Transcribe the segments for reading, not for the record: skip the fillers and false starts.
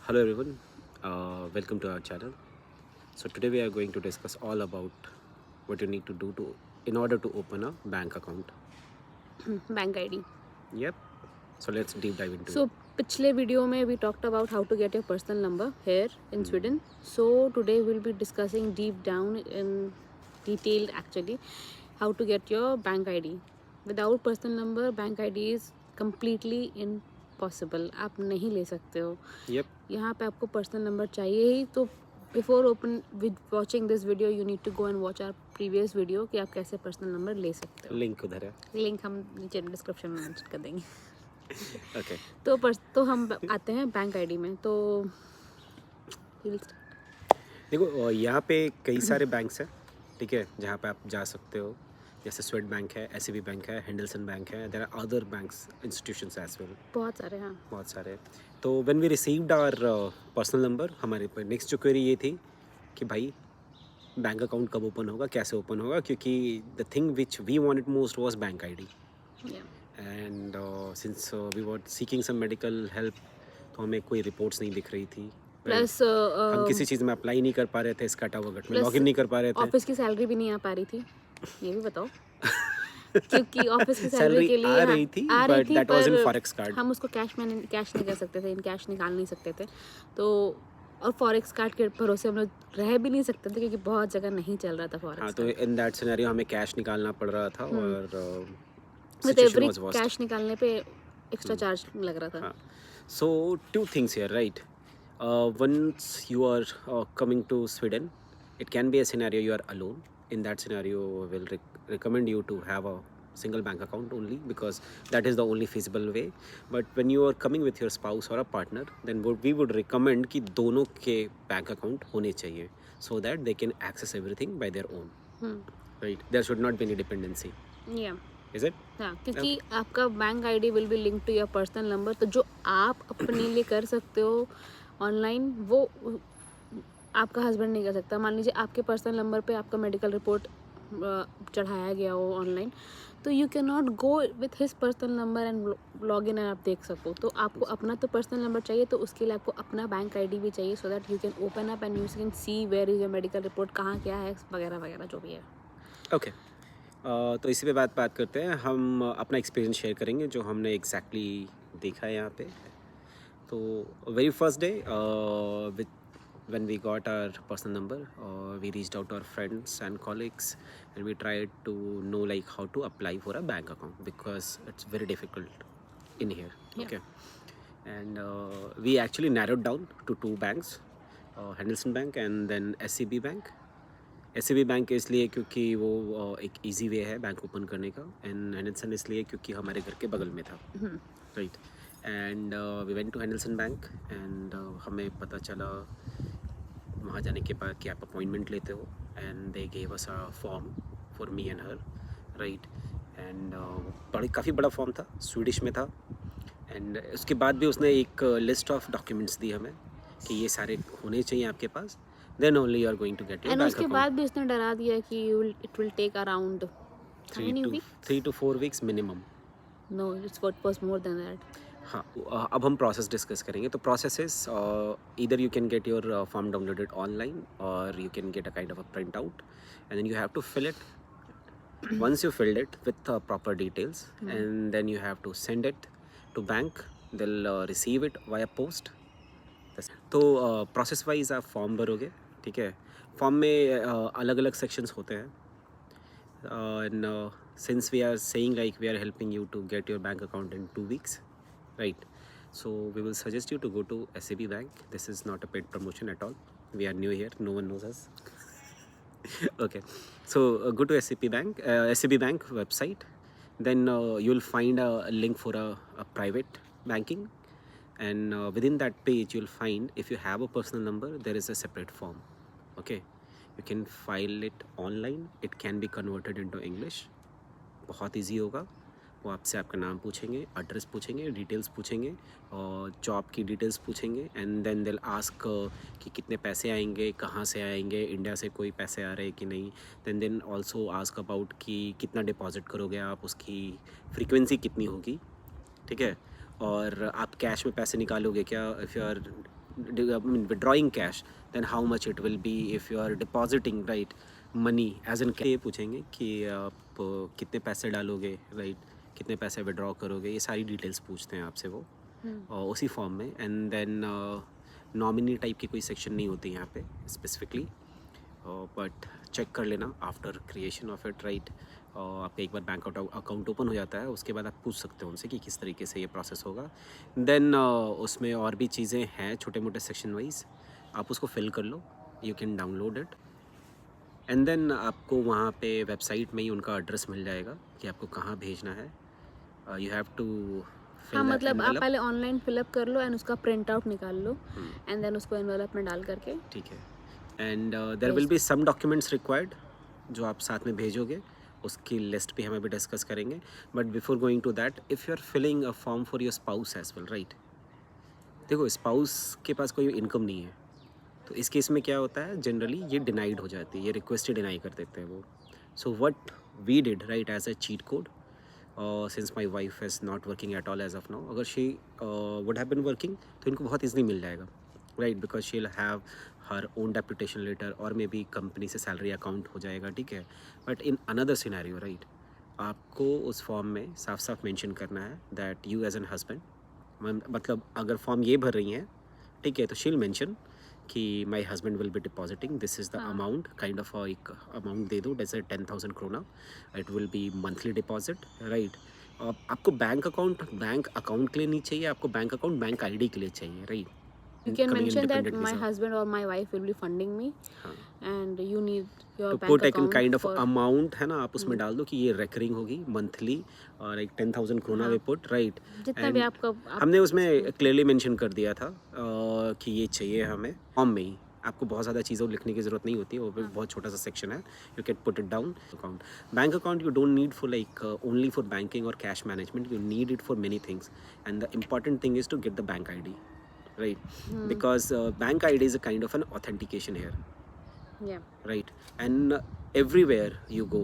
Hello everyone, welcome to our channel. So today we are going to discuss all about what you need to do to in order to open a bank account. Bank ID. Yep. So let's deep dive into so it. पिछले video में we talked about how to get your personal number here in Sweden. So today will be discussing deep down in detailed actually how to get your bank ID. Without personal number bank ID is completely impossible. आप नहीं ले सकते हो. Yep. यहाँ पे आपको personal number चाहिए ही. तो before open with watching this video you need to go and watch our previous video कि आप कैसे पर्सनल नंबर ले सकते हो. Link उधर है. लिंक हम नीचे डिस्क्रिप्शन में मेंशन कर देंगे. Okay. तो हम आते हैं बैंक आईडी में. तो देखो यहाँ पे कई सारे बैंक्स हैं, ठीक है, जहाँ पे आप जा सकते हो. जैसे स्वेट बैंक है, एसईबी बैंक है, हेंडलसन बैंक है. There are other banks institutions as well. बहुत सारे. हाँ, बहुत सारे. तो when we received our personal number, हमारे पर नेक्स्ट जो क्वेरी ये थी कि भाई बैंक अकाउंट कब ओपन होगा, कैसे ओपन होगा, क्योंकि the thing which we wanted most was bank ID. And since we were seeking some medical help, तो हमें कोई रिपोर्ट्स नहीं दिख रही थी. प्लस हम किसी चीज़ में अप्लाई नहीं कर पा रहे थे, स्काटा वगट में लॉगिन नहीं कर पा रहे थे. ऑफिस की सैलरी भी नहीं आ पा रही थी. ये भी बताओ. क्योंकि ऑफिस की सैलरी सैलरी के लिए आ रही थी, but that was in forex card. हम उसको कैश नहीं कर सकते थे. इन कैश निकाल नहीं सकते थे. तो और फॉरेक्स कार्ड के भरोसे हम लोग रह भी नहीं सकते थे क्योंकि बहुत जगह नहीं चल रहा था हाँ, फॉरेक्स. तो इन दैट सिनेरियो हमें कैश निकालना पड़ रहा था. और with situation every was worst. Cash निकालने पे एक्स्ट्रा चार्ज लग रहा था. हाँ. So two things here, right? Once you are coming to Sweden, it can be a scenario you are alone. In that scenario, we'll recommend you to have a single bank account only, because that is the only feasible way. But when you are coming with your spouse or a partner, then we would recommend कि दोनों के bank account होने चाहिए, so that they can access everything by their own. Right? There should not be any dependency. या Is it? हाँ, क्योंकि आपका bank ID will be link to your personal number. तो जो आप अपने लिए कर सकते हो ऑनलाइन वो आपका हस्बैंड नहीं कर सकता. मान लीजिए आपके पर्सनल नंबर पे आपका मेडिकल रिपोर्ट चढ़ाया गया हो ऑनलाइन, तो you can not go with his personal number and log in and आप देख सको. तो आपको अपना तो पर्सनल नंबर चाहिए, तो उसके लिए आपको अपना बैंक आईडी भी चाहिए, so that you can open up and you can see where is your medical report, कहाँ क्या है वगैरह वगैरह जो भी है. ओके. तो इसी पे बात करते हैं. हम अपना एक्सपीरियंस शेयर करेंगे जो हमने एग्जैक्टली देखा है यहाँ पे. तो very first day with when we got our personal number, we reached out to our friends and colleagues, and we tried to know like how to apply for a bank account, because it's very difficult in here. Yeah. Okay. And we actually narrowed down to two banks, Henderson Bank and then SCB Bank. SCB bank इसलिए क्योंकि वो एक easy way है bank open करने का, and हेंडलसन इसलिए क्योंकि हमारे घर के बगल में था. Right. And we went to Handelsbanken, and हमें पता चला वहाँ जाने के बाद कि आप अपॉइंटमेंट लेते हो, and they gave us a form for me and her. Right. And काफ़ी बड़ा फॉर्म था, स्वीडिश में था. एंड उसके बाद भी उसने एक लिस्ट ऑफ डॉक्यूमेंट्स दी हमें कि ये सारे होने चाहिए आपके पास, then only you are going to get your and bank उसके account. बाद भी उसने डरा दिया कि it will take around 3 to 4 weeks minimum. No it's what was more than that. हाँ. अब हम प्रोसेस डिस्कस करेंगे. तो process is either you can get your form downloaded online, और you can get a kind of a print out, and then you have to fill it. once you filled it with proper details, and then you have to send it to bank. They'll receive it via post. तो process wise आप form भरोगे. ठीक है. Form में अलग अलग sections होते हैं. And since we are saying like we are helping you to get your bank account in 2 weeks, right? So we will suggest you to go to SEB Bank. This is not a paid promotion at all. We are new here, no one knows us. Okay. So go to SEB Bank website. Then you'll find a link for a private banking, and within that page you'll find, if you have a personal number, there is a separate form. Okay. You can file it online. It can be converted into English. बहुत easy होगा. वो आपसे आपका नाम पूछेंगे, address पूछेंगे, details पूछेंगे, और जॉब की डिटेल्स पूछेंगे, एंड देन दे आस्क कि कितने पैसे आएंगे, कहाँ से आएंगे, इंडिया से कोई पैसे आ रहे हैं कि नहीं. देन ऑल्सो आस्क अबाउट कि कितना डिपॉजिट करोगे आप, उसकी फ्रीक्वेंसी कितनी होगी. ठीक है. और आप कैश में पैसे निकालोगे क्या, if you are withdrawing cash, then how much it will be. If you are depositing, right, money as in, ये पूछेंगे कि आप कितने पैसे डालोगे, right, कितने पैसे विड्रॉ करोगे, ये सारी डिटेल्स पूछते हैं आपसे वो उसी फॉर्म में. एंड देन नॉमिनी टाइप की कोई सेक्शन नहीं होती यहाँ पे स्पेसिफिकली, बट चेक कर लेना after creation of it, right. आपका एक बार बैंक अकाउंट ओपन हो जाता है, उसके बाद आप पूछ सकते हो उनसे कि किस तरीके से ये प्रोसेस होगा. देन उसमें और भी चीज़ें हैं छोटे मोटे सेक्शन वाइज, आप उसको फिल कर लो, you can download it. And then आपको वहाँ पे वेबसाइट में ही उनका एड्रेस मिल जाएगा कि आपको कहाँ भेजना है. यू हैव टू हाँ, मतलब आप पहले ऑनलाइन फिलअप कर लो एंड उसका प्रिंट आउट निकाल लो एंड देन उसको एनवेलप में डाल करके. ठीक है. And there will be some documents required जो आप साथ में भेजोगे, उसकी लिस्ट भी हम अभी डिस्कस करेंगे. But before going to that, if you are filling a form for your spouse as well, right. देखो, स्पाउस के पास कोई इनकम नहीं है, तो इस केस में क्या होता है, जनरली ये डिनाइड हो जाती है, ये रिक्वेस्ट ही डिनाई कर देते हैं वो. So what we did, right, as a cheat code, since my wife is not working at all as of now, अगर she would have been working तो इनको बहुत ईजिली मिल जाएगा, right, because she will have her own deputation letter और may be company से salary account हो जाएगा, ठीक है. But in another scenario, right, आपको उस फॉर्म में साफ साफ मेंशन करना है that you as an husband, मतलब अगर फॉर्म ये भर रही हैं, ठीक है, तो शील मेंशन कि my husband will be depositing this is the amount, kind of एक अमाउंट दे दो, जैसे 10,000 krona, it will be monthly deposit, right. आपको बैंक अकाउंट के लिए नहीं चाहिए, आपको बैंक अकाउंट बैंक आईडी के लिए चाहिए, right. You can mention that my husband or my wife will be funding me, and you need your to bank put account a kind of for amount है ना, आप उसमें डाल दो कि ये रेकरिंग होगी मंथली, और एक 10,000 krona वे पुट, राइट. जितना भी आपका हमने उसमें क्लियरली मेंशन कर दिया था कि ये चाहिए हमें फॉर्म में ही. आपको बहुत ज़्यादा चीज़ों लिखने की ज़रूरत नहीं होती है, वो भी बहुत छोटा सा सेक्शन है, you can put it down. Account, bank account you don't need for like only for banking और cash management, you need it for many things. And the important thing is to get the bank ID, right, because bank ID is a kind of an authentication here, yeah, right. And everywhere you go,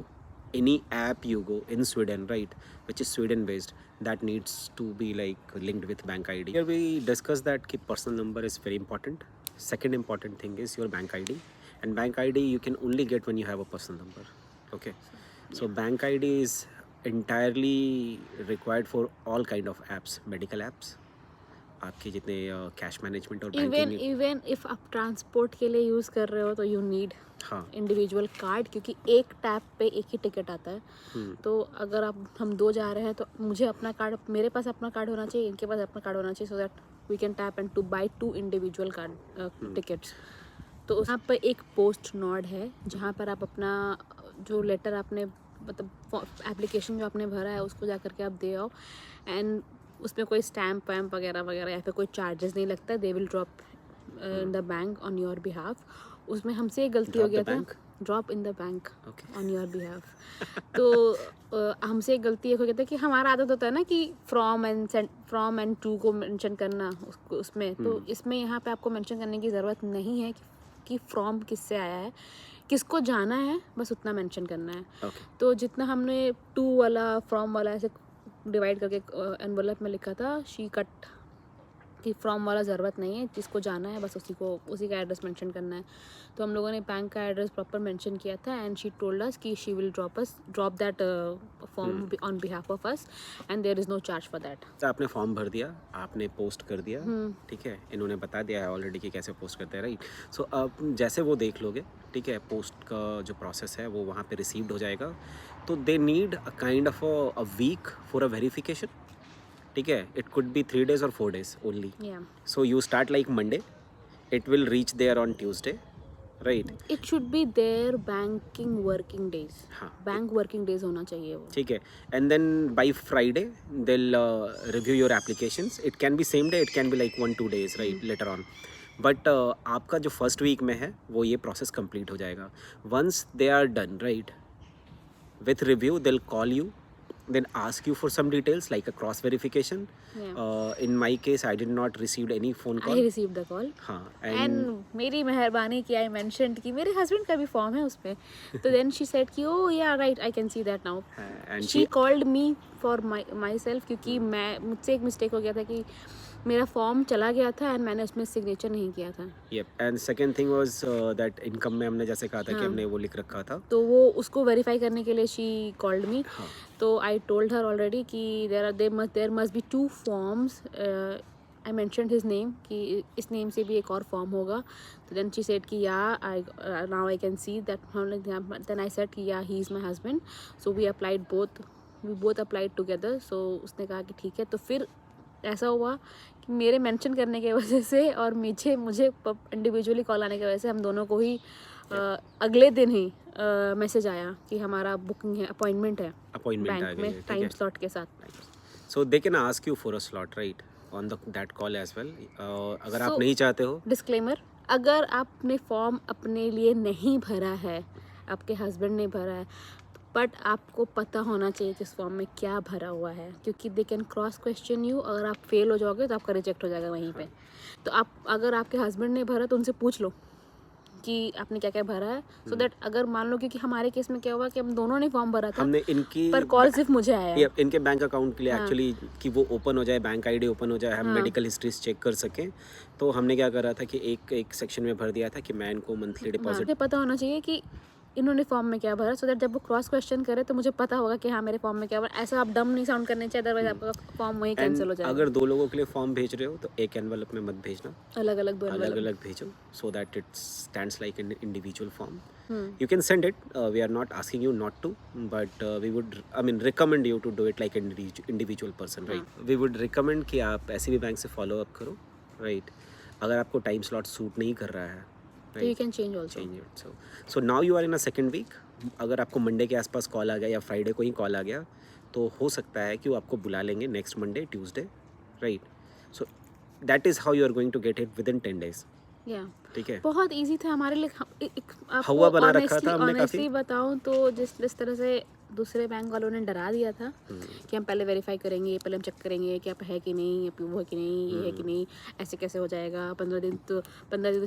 any app you go in Sweden, right, which is Sweden based, that needs to be like linked with bank ID. Here we discuss that ki personal number is very important. Second important thing is your bank ID, and bank ID you can only get when you have a personal number, okay. So bank ID is entirely required for all kind of apps, medical apps, आपके जितने cash management और banking. Even if आप transport के लिए use कर रहे हो तो यू नीड इंडिविजुअल कार्ड, क्योंकि एक टैप पे एक ही टिकट आता है. तो अगर हम दो जा रहे हैं तो मुझे अपना कार्ड, मेरे पास अपना कार्ड होना चाहिए, इनके पास अपना कार्ड होना चाहिए, so that we can tap and to buy 2 individual card tickets. तो यहाँ पर एक पोस्ट नोड है जहाँ पर आप अपना जो लेटर आपने, मतलब एप्लीकेशन जो आपने भरा है उसको जा करके आप दे आओ, एंड उसमें कोई स्टैम्प वैम्प वगैरह वगैरह या फिर कोई चार्जेस नहीं लगता. They will drop in the bank on your behalf. उसमें हमसे एक गलती हो गया था, drop in the bank on your behalf. तो हमसे एक गलती हो गया था कि हमारा आदत होता है ना कि फ्रॉम एंड टू को मेंशन करना उसमें. तो इसमें यहाँ पे आपको मेंशन करने की ज़रूरत नहीं है कि फ्रॉम किससे आया है, किसको जाना है, बस उतना मेंशन करना है. तो जितना हमने टू वाला फ्रॉम वाला ऐसे डिवाइड करके एनवलप में लिखा था, शी कट कि फ्रॉम वाला ज़रूरत नहीं है, जिसको जाना है बस उसी का एड्रेस मेंशन करना है. तो हम लोगों ने बैंक का एड्रेस प्रॉपर मेंशन किया था, एंड शी टोल्ड अस कि she will drop that form on behalf of us, and there is no charge for that. आपने फॉर्म भर दिया, आपने पोस्ट कर दिया, ठीक है, इन्होंने बता दिया है ऑलरेडी कि कैसे पोस्ट करते हैं, राइट. सो अब जैसे वो देख लोगे, ठीक है, पोस्ट का जो प्रोसेस है वो वहाँ पे रिसीव्ड हो जाएगा. तो they need a kind of a week for a verification, ठीक है. It could be 3 days or 4 days only. So you start like Monday, it will reach there on Tuesday, right. It should be there banking working days. हाँ, bank working days होना चाहिए वो, ठीक है. And then by Friday they will review your applications. It can be same day, it can be like 1-2 days, right, letter on. But आपका जो first week में है वो ये प्रोसेस कंप्लीट हो जाएगा. Once they are done, right, with review they'll call you, then ask you for some details like a cross verification. In my case I did not received any phone call. I received the call. हाँ, and मेरी मेहरबानी कि I mentioned कि मेरे husband का भी form है उसमें. तो then she said कि oh yeah right I can see that now. and she called me for myself, क्योंकि मुझसे एक मिस्टेक हो गया था कि मेरा फॉर्म चला गया था एंड मैंने उसमें सिग्नेचर नहीं किया था। Yep. And second thing was that income में हमने जैसे कहा था कि हाँ। हमने वो लिख रखा था। तो वो उसको वेरीफाई करने के लिए शी कॉल्ड मी। हाँ। तो आई टोल्ड हर ऑलरेडी कि there must be 2 forms. I mentioned his name कि इस नेम से भी एक और फॉर्म होगा। तो देन शी सेड कि yeah I now I can see that. Then I said कि yeah he is my husband. So we both applied together. सो उसने कहा कि ठीक है। तो फिर ऐसा हुआ कि मेरे मेंशन करने की वजह से और मुझे इंडिविजुअली कॉल आने की वजह से हम दोनों को ही अगले दिन ही मैसेज आया कि हमारा बुकिंग है, अपॉइंटमेंट है अपॉइंटमेंट आ बैंक गई में है, ठीक टाइम है। स्लॉट के साथ। So they can ask you for a slot, right? On that call as well. अगर आप So, नहीं चाहते हो, डिस्क्लेमर, अगर आपने फॉर्म अपने लिए नहीं भरा है, आपके हस्बैंड ने भरा है, बट आपको पता होना चाहिए कि इस फॉर्म में क्या भरा हुआ है, क्योंकि they can cross question you. अगर आप फेल हो जाओगे तो आपका रिजेक्ट हो जाएगा वहीं पे। तो आप अगर आपके हस्बैंड ने भरा तो उनसे पूछ लो कि आपने क्या क्या भरा है, सो दैट अगर मान लो, क्योंकि हमारे केस में क्या हुआ कि हम दोनों ने फॉर्म भरा था हमने इनकी पर कॉल सिर्फ मुझे आया है। इनके बैंक अकाउंट के लिए हाँ। एक्चुअली कि वो ओपन हो जाए, बैंक आईडी ओपन हो जाए, हम हाँ। मेडिकल हिस्ट्रीज चेक कर सकें। तो हमने क्या करा था कि एक सेक्शन में भर दिया था कि मैं इनको मंथली हाँ, डिपॉजिट। मुझे पता होना चाहिए कि इन्होंने फॉर्म में क्या भरा, सो दैट जब वो क्रॉस क्वेश्चन करे तो मुझे पता होगा कि हाँ मेरे फॉर्म में क्या भरा। ऐसा आप डम नहीं साउंड करने चाहिए, अदरवाइज आपका फॉर्म वहीं कैंसिल हो एंड जाएगा। अगर 2 लोगों के लिए फॉर्म भेज रहे हो तो एक एनवेलप में मत भेजना, अलग अलग दो अलग envelope। अलग भेजो, so that it stands like an individual form. Hmm. You can send it. We are not asking you not to, but we would, recommend you to do it like an individual person, right? We would recommend कि आप ऐसे भी bank से follow up करो, right? अगर आपको time slot suit नहीं कर रहा है, तो you can change also. change it. So now you are in a second week. अगर आपको मंडे के आसपास कॉल आ गया या फ्राइडे को ही कॉल आ गया, तो हो सकता है कि वो आपको बुला लेंगे next Monday, Tuesday, right? So that is how you are going to get it within 10 days, या ठीक है? बहुत इजी था हमारे लिए। हवा बना रखा था हमने काफ़ी। ऑनेस्टली बताऊं तो जिस तरह से दूसरे बैंक वालों ने डरा दिया था कि हम पहले वेरीफाई करेंगे, पहले हम चेक करेंगे कि आप है कि नहीं, आप वो है कि नहीं, ये है कि नहीं, ऐसे कैसे हो जाएगा, 15 दिन तो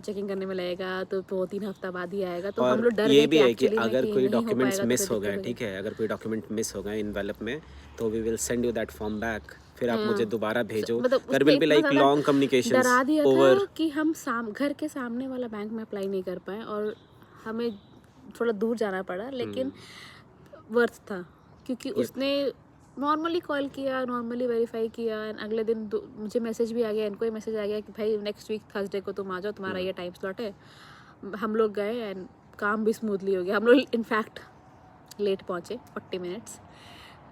चेकिंग करने में लगेगा, तो 2-3 हफ्ता बाद ही आएगा। तो हम लोग डर ये गए भी है कि actually में अगर कि कोई नहीं हो डॉक्यूमेंट्स पाएगा तो मिस फिर हो गए, दिक्कत ठीक है, अगर कोई डॉक्यूमेंट मिस हो गए इनवेलप में, तो we will send you that form back, फिर आप मुझे दोबारा भेजो। मतलब देयर उसने विल बी इतना लाइक ज़्यादा लॉन्ग कम्युनिकेशंस डरा दिया ओवर। था कि हम घर के सामने वाला बैंक में अप्लाई नहीं कर पाए और हमें थोड़ा दूर जाना पड़ा, लेकिन वर्थ था क्योंकि उसने नॉर्मली कॉल किया, नॉर्मली वेरीफाई किया। एंड अगले दिन मुझे मैसेज भी आ गया, इनको ही मैसेज आ गया कि भाई नेक्स्ट वीक थर्सडे को तुम आ जाओ, तुम्हारा ये टाइम स्लॉट है। हम लोग गए एंड काम भी स्मूथली हो गया। हम लोग इनफैक्ट लेट पहुँचे 40 मिनट्स।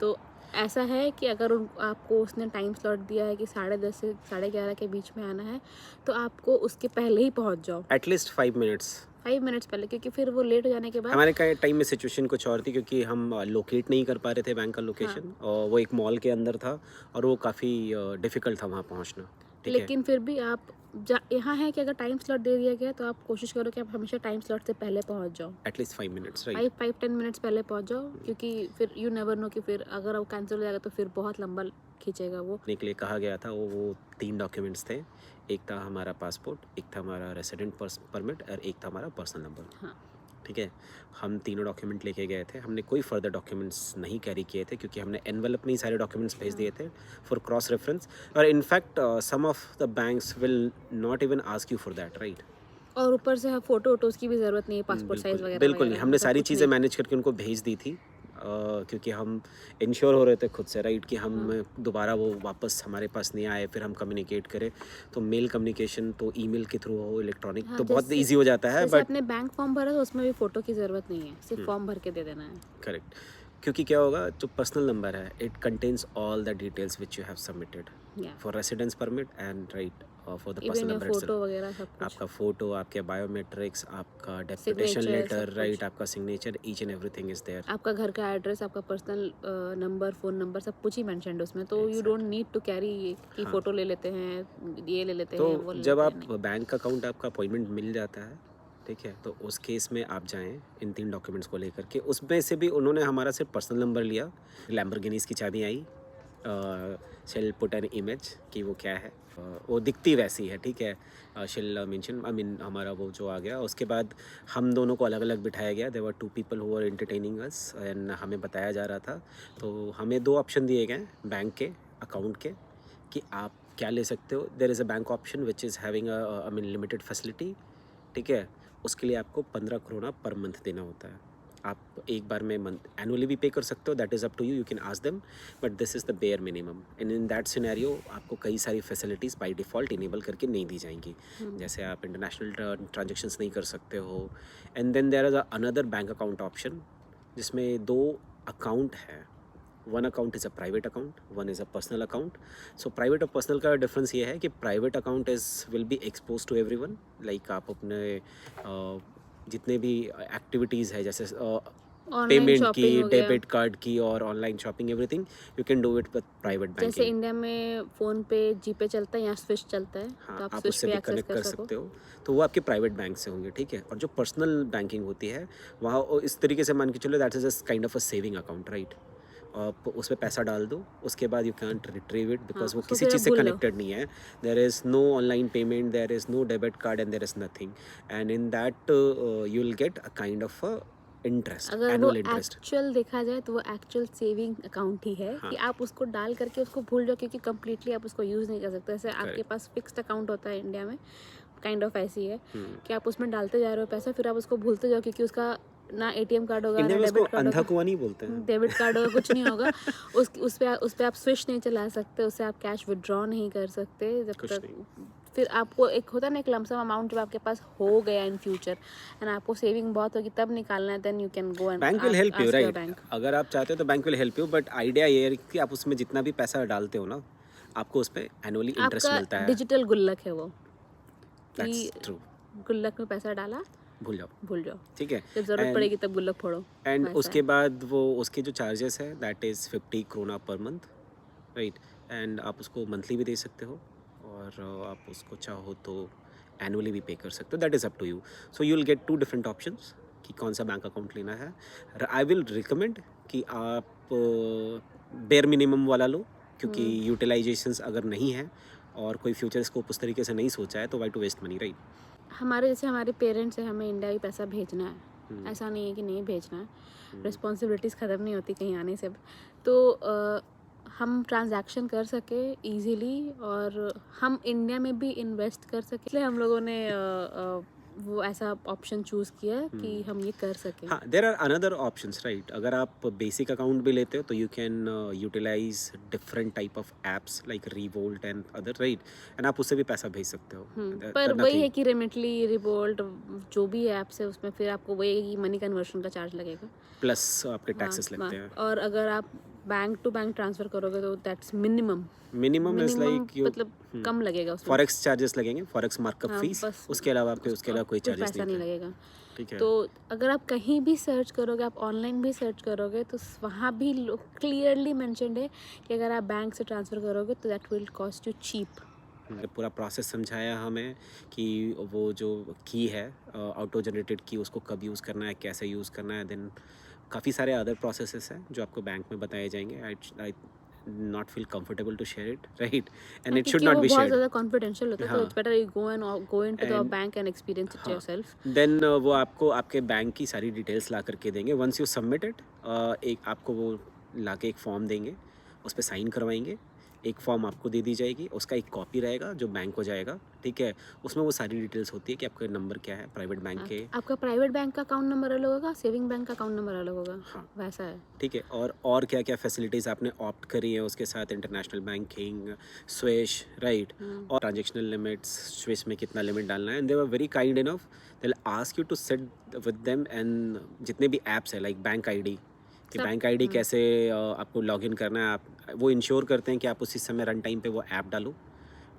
तो ऐसा है कि अगर आपको उसने टाइम स्लॉट दिया है कि 10:30 से 11:30 के बीच में आना है, तो आपको उसके पहले ही पहुंच जाओ, एटलीस्ट 5 मिनट्स 5 मिनट्स पहले, क्योंकि फिर वो लेट हो जाने के बाद हमारे का टाइम में सिचुएशन कुछ और थी, क्योंकि हम लोकेट नहीं कर पा रहे थे बैंक का लोकेशन, और वो एक मॉल के अंदर था और वो काफ़ी डिफ़िकल्ट था वहाँ पहुँचना, ठीक है? लेकिन फिर भी आप यहाँ है कि अगर टाइम स्लॉट दे दिया गया तो आप कोशिश करो कि आप हमेशा टाइम स्लॉट से पहले पहुंच जाओ, एटलीस्ट 5 मिनट्स, राइट? 5-10 मिनट्स पहले पहुंच जाओ, क्योंकि फिर यू नेवर नो कि फिर अगर वो कैंसिल हो जाएगा तो फिर बहुत लंबा खींचेगा वो। के लिए कहा गया था वो 3 डॉक्यूमेंट्स थे। एक था हमारा पासपोर्ट, एक था हमारा रेसिडेंट परमिट और एक था हमारा पर्सनल नंबर, हाँ। ठीक है? हम तीनों डॉक्यूमेंट लेके गए थे। हमने कोई फर्दर डॉक्यूमेंट्स नहीं कैरी किए थे, क्योंकि हमने एनवेलप में ही सारे डॉक्यूमेंट्स भेज दिए थे फॉर क्रॉस रेफरेंस। और in fact some of the banks will not even ask you for that, right? और ऊपर से फोटोज की भी ज़रूरत नहीं है, पासपोर्ट साइज़ वगैरह बिल्कुल नहीं। वगैरह, हमने सब सारी कुछ चीज़ें नहीं। मैनेज करके उनको भेज दी थी, क्योंकि हम इंश्योर हो रहे थे खुद से, राइट, कि हम दोबारा वो वापस हमारे पास नहीं आए, फिर हम कम्युनिकेट करें। तो मेल कम्युनिकेशन तो ईमेल के थ्रू हो, इलेक्ट्रॉनिक, हाँ, तो बहुत जैसे- ईजी हो जाता है। जैसे बट आपने बैंक फॉर्म भरा तो उसमें भी फ़ोटो की ज़रूरत नहीं है, सिर्फ फॉर्म भर के दे देना है। करेक्ट, क्योंकि क्या होगा, जो पर्सनल नंबर है, it contains all the details which you have submitted for residence permit and right for the personal even number photo वगैरह सब कुछ, आपका फ़ोटो, आपके बायोमेट्रिक्स, आपका डेपुटेशन Signature, लेटर, सब राइट, कुछ। आपका signature, each and everything is there. आपका घर का एड्रेस, आपका पर्सनल नंबर, फ़ोन नंबर, सब कुछ ही मेंशन्ड उसमें। तो you don't need to carry कि हाँ। फ़ोटो ले लेते हैं, ये ले लेते तो हैं, वो ले जब लेते आप हैं, नहीं। बैंक अकाउंट, आपका अपॉइंटमेंट मिल जाता है, ठीक है, तो उस केस में आप जाएं इन 3 डॉक्यूमेंट्स को लेकर के। उसमें से भी उन्होंने हमारा सिर्फ पर्सनल नंबर लिया, लैम्बोर्गिनीज़ की चाबी आई, शेल पुट एन इमेज कि वो क्या है, वो दिखती वैसी है, ठीक है, शेल मेंशन, आई मीन हमारा वो जो आ गया। उसके बाद हम दोनों को अलग अलग बिठाया गया। There were 2 people who were entertaining us and हमें बताया जा रहा था। तो हमें 2 ऑप्शन दिए गए बैंक के अकाउंट के, कि आप क्या ले सकते हो, there is a bank option which is having I mean limited facility, ठीक है। उसके लिए आपको 15 करोड़ पर मंथ देना होता है। आप एक बार में मंथ एनुअली भी पे कर सकते हो, that is up to you, you can ask them, but this is the bare minimum. And in that scenario आपको कई सारी फैसिलिटीज़ बाय डिफ़ॉल्ट इनेबल करके नहीं दी जाएंगी, जैसे आप इंटरनेशनल ट्रांजेक्शन्स नहीं कर सकते हो। And then there is another bank account option जिसमें 2 अकाउंट है। One account is a private account, one is a personal account. So private और पर्सनल का डिफरेंस ये है कि private account is will be expose to everyone, like आप अपने जितने भी एक्टिविटीज़ है, जैसे ऑनलाइन पेमेंट की, शॉपिंग हो गया, डेबिट कार्ड की और online shopping, everything you can do it with private जैसे बैंकिंग। इंडिया में फ़ोन पे जीपे चलता है, यहाँ स्विच चलता है, हाँ, तो आप आप स्विच उससे पे भी एक्सेस कनेक्ट कर कर सको। सकते हो, तो वो आपके प्राइवेट बैंक से होंगे, ठीक है। और जो पर्सनल बैंकिंग होती है वहाँ इस तरीके से मान के चलो, that is a kind of a saving account, right. आप उसमें पैसा डाल दो, उसके बाद यू कैंट रिट्रीव इट, हाँ, बिकॉज वो उसको किसी फिर आप चीज़ से भूल लो। कनेक्टेड नहीं है। There is no online payment, there is no debit card and there is nothing, and in that you will get a kind of a interest, अगर वो एनुअल इंटरेस्ट। एक्चुअल देखा जाए तो वो एक्चुअल सेविंग अकाउंट ही है, हाँ, कि आप उसको डाल करके उसको भूल जाओ, क्योंकि कम्प्लीटली आप उसको यूज़ नहीं कर सकते। जैसे आपके करेक्ट। पास फिक्स्ड अकाउंट होता है इंडिया में, काइंड ऑफ ऐसी है कि आप उसमें डालते जा रहे हो पैसा, फिर आप उसको भूलते जाओ, क्योंकि उसका ना एटीएम कार्ड होगा, इंडिया ना में उसको डेबिट कार्ड अंधा होगा, कुआं नहीं बोलते हैं। डेबिट कार्ड होगा, कुछ नहीं होगा। उस पे आप स्विच नहीं चला सकते, उससे आप कैश विड्रॉ नहीं कर सकते जब कुछ तक। नहीं। फिर आपको एक होता है ना, एक लमसम अमाउंट जब आपके पास हो गया इन फ्यूचर एंड आपको सेविंग बहुत होगी, तब निकालना है, then you can go and bank will help you, ask your right. Bank. अगर आप चाहते हो तो bank will help you, but idea ये है कि आप उसमें जितना भी पैसा डालते हो ना, आपको उस पर एनुअली इंटरेस्ट आपका मिलता है। डिजिटल गुल्लक है वो, दैट्स कि ट्रू। गुल्लक में पैसा डाला, भूल जाओ, भूल जाओ, ठीक है। जब ज़रूरत एंड पड़ेगी तब गुल्लक फोड़ो, एंड वैसा उसके है। बाद वो उसके जो चार्जेस है that is 50 corona per month, right. And आप उसको मंथली भी दे सकते हो, और आप उसको चाहो तो एनुअली भी पे कर सकते हो, that is up to you. So you will get 2 different options कि कौन सा बैंक अकाउंट लेना है। आई विल रिकमेंड कि आप बेयर मिनिमम वाला लो, क्योंकि यूटिलाइजेशंस अगर नहीं है और कोई फ्यूचर स्कोप उस तरीके से नहीं सोचा है, तो why to waste money, right. हमारे जैसे हमारे पेरेंट्स हैं, हमें इंडिया ही पैसा भेजना है, ऐसा नहीं है कि नहीं भेजना है, रिस्पॉन्सिबिलिटीज़ ख़त्म नहीं होती कहीं आने से। तो हम ट्रांजैक्शन कर सके इजीली, और हम इंडिया में भी इन्वेस्ट कर सके, इसलिए हम लोगों ने वो ऐसा ऑप्शन चूज़ किया कि हम ये कर सकें। हाँ, there are another options, right. अगर आप बेसिक अकाउंट भी लेते हो तो you can utilize different type of apps like Revolut and other, right. And आप उससे भी पैसा भेज सकते हो, पर वही है नथिंग। कि रेमिटली, रिवोल्ट, जो भी ऐप्स है उसमें फिर आपको वही है कि मनी कन्वर्शन का चार्ज लगेगा। प्लस आपके हाँ, टैक्सेस लगते हैं। और अगर आप बैंक टू बैंक ट्रांसफ़र करोगे तो that's minimum minimum is like you, मतलब कम लगेगा उसमें। फॉरेक्स चार्जेस लगेंगे, फॉरेक्स मार्कअप हाँ, फीस, बस उसके अलावा आपके उसके अलावा कोई कुछ चार्जेस पैसा नहीं नहीं होते, लगेगा। ठीक है। तो अगर आप कहीं भी सर्च करोगे, आप ऑनलाइन भी सर्च करोगे, तो वहाँ भी क्लियरली मेंशन्ड है कि अगर आप बैंक से ट्रांसफ़र करोगे तो that will cost you cheap. पूरा प्रोसेस समझाया हमें कि वो जो की है ऑटो जनरेटेड की, उसको कब यूज़ करना है, कैसे यूज़ करना है। देन काफ़ी सारे अदर प्रोसेसेस हैं जो आपको बैंक में बताए जाएंगे। I not feel comfortable to share it, right, and it should क्योंकि नॉट वो बी बहुत शेयर्ड। ज़्यादा कॉन्फिडेंशियल होता है, तो हाँ, it's better you go into the and bank and experience it हाँ, योरसेल्फ। देन वो आपको आपके बैंक की सारी डिटेल्स ला करके देंगे। वंस यू सबमिट इट, एक आपको वो ला के एक फॉर्म देंगे, उस पर साइन करवाएंगे। एक फॉर्म आपको दे दी जाएगी, उसका एक कॉपी रहेगा जो बैंक को जाएगा, ठीक है। उसमें वो सारी डिटेल्स होती है कि आपका नंबर क्या है प्राइवेट बैंक के। आपका प्राइवेट बैंक का अकाउंट नंबर अलग होगा, सेविंग बैंक का अकाउंट नंबर अलग होगा, हाँ, वैसा है। ठीक है। और क्या क्या फैसिलिटीज़ आपने ऑप्ट करी है उसके साथ, इंटरनेशनल बैंकिंग, स्विश, राइट, और ट्रांजेक्शनल लिमिट्स, स्विश में कितना लिमिट डालना है। And they were very kind enough, they will ask you to set with them. And जितने भी ऐप्स है लाइक बैंक आईडी, कि बैंक आईडी कैसे आपको लॉगिन करना है, आप वो इंश्योर करते हैं कि आप उसी समय रन टाइम पे वो ऐप डालो,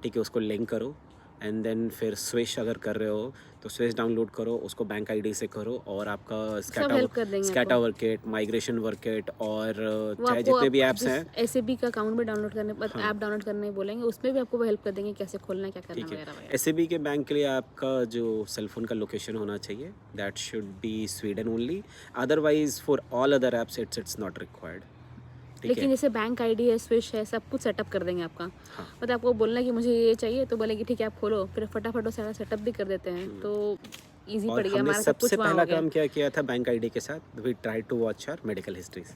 ठीक है, उसको लिंक करो। एंड देन फिर स्विश अगर कर रहे हो तो स्विश डाउनलोड करो, उसको बैंक आईडी से करो, और आपका सब हेल्प कर देंगे स्कैटा आपको। वर्किट, माइग्रेशन वर्किट, और वो चाहे आपको जितने भी आप ऐप्स जिस हैं, एसएबी का अकाउंट भी डाउनलोड करने, ऐप डाउनलोड करने बोलेंगे, उसमें भी आपको वो हेल्प कर देंगे कैसे खोलना है, क्या करना ठीक है। वगैरह वगैरह। एसएबी के बैंक के लिए आपका जो सेलफोन का लोकेशन होना चाहिए, that should be Sweden only, otherwise for all other apps it's not required, ठीक लेकिन है। जैसे बैंक आईडी है, स्विश है, सब कुछ सेटअप कर देंगे आपका। हाँ, मतलब आपको बोलना है कि मुझे ये चाहिए, तो बोलेंगे ठीक है आप खोलो, फिर फटाफट वो सारा सेटअप भी कर देते हैं, तो इजी और पड़ गया, हमने हमारा सब कुछ सबसे वहाँ पहला हो गया। काम क्या किया था बैंक आईडी के साथ, we try to watch our medical histories,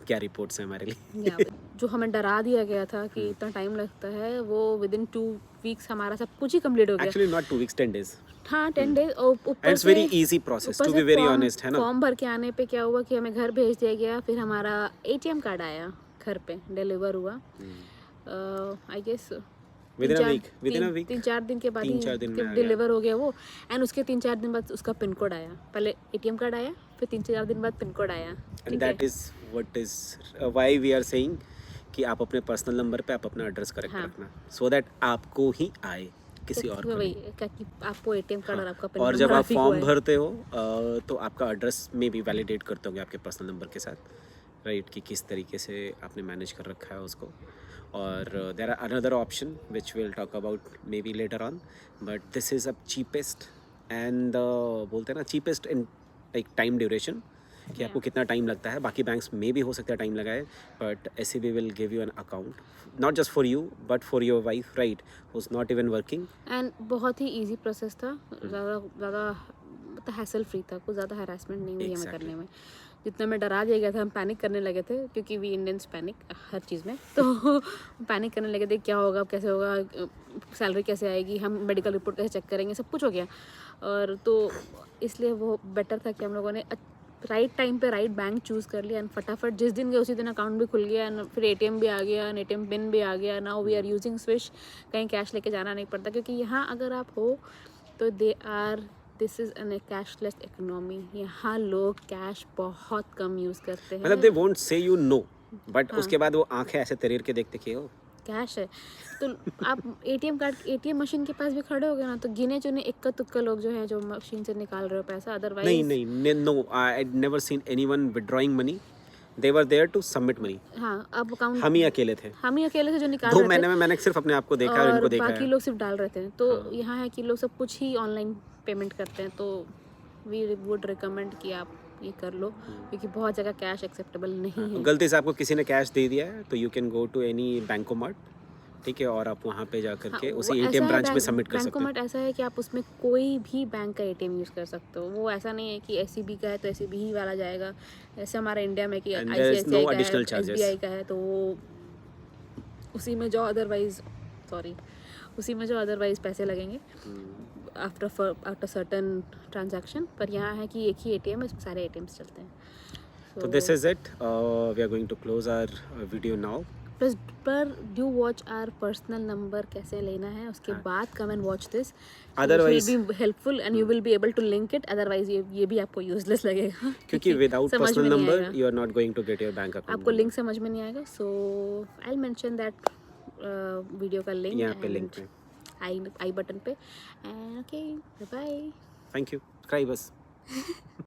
क्या रिपोर्ट्स हैं हमारे लिए। Yeah. जो हमें डरा दिया गया था कि इतना टाइम लगता है, वो विदिन 2 वीक्स हमारा सब कुछ ही कंप्लीट हो गया। Actually, not 2 weeks, 10 days. हाँ 10 डेज। और And ऊपर it's से very easy process, to be very honest, है ना? फॉर्म भर के आने पे क्या हुआ कि हमें घर भेज दिया गया, फिर हमारा ATM कार्ड आया घर पे, डिलीवर हुआ I guess Within a week. Within a week. 3-4 दिन के बाद 3-4 दिन में आ गया। डिलीवर हो गया वो। एंड उसके 3-4 दिन बाद उसका पिन कोड आया। पहले ATM कार्ड आया, फिर 3-4 दिन बाद पिन कोड आया। And that is what is why we are saying कि आप अपने पर्सनल नंबर पे आप अपना एड्रेस करेक्ट हाँ। रखना, सो दैट आपको ही आए, किसी और को वही नहीं। क्या कि आपको ATM कार्ड और आपका पिन और नंबर जब आप ही को फॉर्म है। भरते हो तो आपका एड्रेस में भी वैलिडेट करते होंगे आपके पर्सनल नंबर के साथ, राइट, कि किस तरीके से आपने मैनेज कर रखा है उसको। और there are another option which will talk about maybe later on, but this is a cheapest and बोलते हैं ना cheapest in like time duration, कि आपको कितना टाइम लगता है। बाकी बैंक्स में भी हो सकता है टाइम लगाए, but SCB will give you an account not just for you but for your wife, right, who is not even working. And बहुत ही इजी प्रोसेस था, ज़्यादा मतलब हैसल फ्री था, कुछ ज़्यादा हरासमेंट नहीं हुई हमें करने में। जितना मैं डरा दिया गया था, हम पैनिक करने लगे थे, क्योंकि वी इंडियंस पैनिक हर चीज़ में, तो पैनिक करने लगे थे क्या होगा, कैसे होगा, सैलरी कैसे आएगी, हम मेडिकल रिपोर्ट कैसे चेक करेंगे, सब कुछ हो गया। और तो इसलिए वो बेटर था कि हम लोगों ने राइट टाइम पे राइट बैंक चूज़ कर लिया, एंड फटाफट जिस दिन गए उसी दिन अकाउंट भी खुल गया, एंड फिर ATM भी आ गया, एंड ATM पिन भी आ गया। Now we are using Swish, कहीं कैश लेके जाना नहीं पड़ता, क्योंकि यहाँ अगर आप हो तो this is an cashless economy. यहाँ लोग कैश बहुत कम यूज़ करते हैं। मतलब they won't say you know, but हाँ। उसके बाद वो आंखें ऐसे तरीर के देखते कि ओ कैश है, तो आप ATM मशीन के पास भी खड़े हो गए ना, तो गिने चुने इक्का तुक्का लोग जो हैं जो मशीन से निकाल रहे हो पैसा, नहीं अदरवाइज नहीं no, I never seen anyone withdrawing money, they were there to submit money. हाँ अब अकाउंट हम ही अकेले थे हम ही अकेले से जो निकाल 2 रहे महीने थे, में, मैंने सिर्फ अपने आप को देखा और इनको और देखा बाकी है। लोग सिर्फ डाल रहे थे। तो हाँ। यहाँ है कि लोग सब कुछ ही ऑनलाइन पेमेंट करते हैं, तो वी वुड रिकमेंड कि आप ये कर लो, क्योंकि बहुत जगह कैश एक्सेप्टेबल नहीं है। गलती से आपको किसी ने कैश दे दिया है तो you can go to any Bancomat, ठीक है, और आप वहाँ पे जा करके हाँ, उसी वो ऐसा ATM है, ब्रांच में सबमिट कर सकते बैंकोमेट ऐसा है कि आप उसमें कोई भी बैंक का ATM यूज़ कर सकते हो। वो ऐसा नहीं है कि SCB का है तो SCB ही वाला जाएगा, ऐसे हमारे इंडिया में कि And there is no ICICI का है, additional charges. SBI का है, तो वो उसी में जो अदरवाइज पैसे लगेंगे आफ्टर सर्टन ट्रांजैक्शन। पर यहाँ है कि एक ही ATM है, इसमें सारे ATMs चलते हैं। तो this is it, we are going to close our video now. Plus पर do watch our personal number कैसे लेना है, उसके बाद come and watch this, Otherwise- will be helpful and you will be able to link it. Otherwise ये भी आपको useless लगेगा, क्योंकि विदाउट समझ पर्सनल में नहीं नंबर आएगा। You are not going to get your bank account. आपको लिंक समझ में नहीं आएगा, so I will mention that video का लिंक यहाँ पे लिंक पे, आई बटन पे। And okay bye. Thank you, बस।